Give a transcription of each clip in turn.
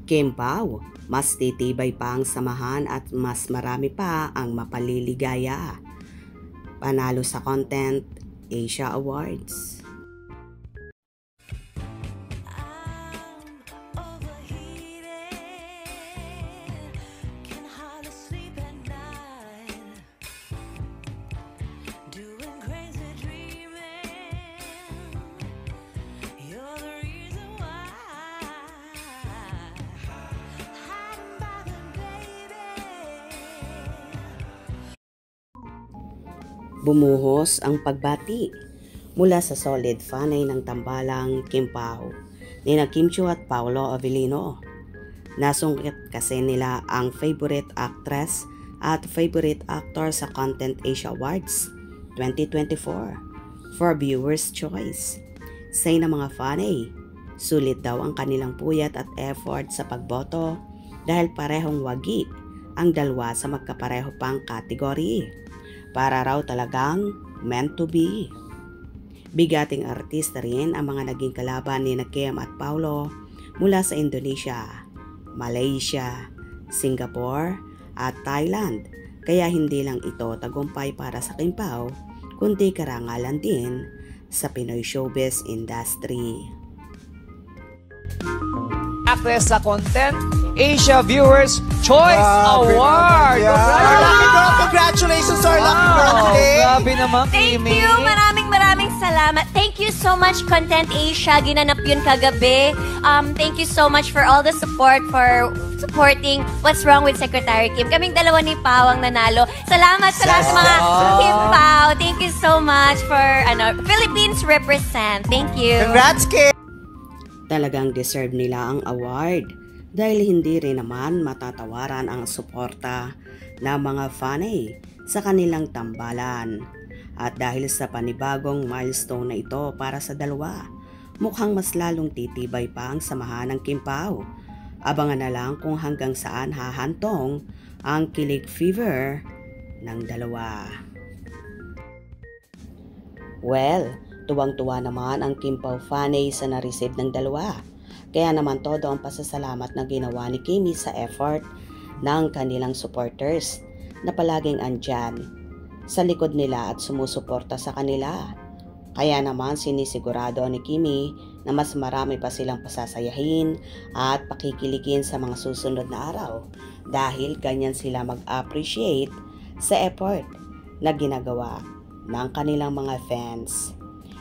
Kim Pao, mas titibay pa ang samahan at mas marami pa ang mapaliligaya. Panalo sa Content Asia Awards. Bumuhos ang pagbati mula sa solid fanay ng tambalang Kim Pao, nina Kim Chiu at Paolo Avellino. Nasungkit kasi nila ang favorite actress at favorite actor sa Content Asia Awards 2024 for viewers' choice. Say ng mga fanay, sulit daw ang kanilang puyat at effort sa pagboto dahil parehong wagi ang dalawa sa magkapareho pang kategory. Para raw talagang meant to be. Bigating artista rin ang mga naging kalaban ni Kim at Paolo mula sa Indonesia, Malaysia, Singapore at Thailand. Kaya hindi lang ito tagumpay para sa Kim Pao, kundi karangalan din sa Pinoy showbiz industry. Actress sa Content Asia Viewers Choice Award! Congratulations, our lucky girl today! Grabe naman, Thank Kimi. you! Maraming salamat. Thank you so much, Content Asia. Ginanap yun kagabi. Thank you so much for all the support, for supporting What's Wrong with Secretary Kim. Kaming dalawa ni Pao ang nanalo. Salamat sa lahat ng mga Kim Pao. Thank you so much for Philippines represent. Thank you. Congrats, Kim! Talagang deserve nila ang award dahil hindi rin naman matatawaran ang suporta ng mga fanay sa kanilang tambalan. At dahil sa panibagong milestone na ito para sa dalawa, mukhang mas lalong titibay pa ang samahan ng Kim Pao. Abangan na lang kung hanggang saan hahantong ang kilig fever ng dalawa. Well, tuwang-tuwa naman ang Kim Pao fanay sa na-receive ng dalawa. Kaya naman todo ang pasasalamat na ginawa ni Kimi sa effort ng kanilang supporters na palaging andyan sa likod nila at sumusuporta sa kanila. Kaya naman sinisigurado ni Kimi na mas marami pa silang pasasayahin at pakikiligin sa mga susunod na araw dahil ganyan sila mag-appreciate sa effort na ginagawa ng kanilang mga fans.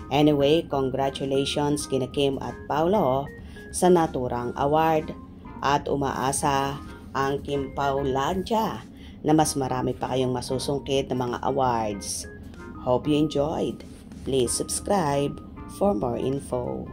Anyway, congratulations kina Kim at Paolo sa naturang award at umaasa ang Kim Pao Landia na mas marami pa kayong masusungkit na mga awards. Hope you enjoyed. Please subscribe for more info.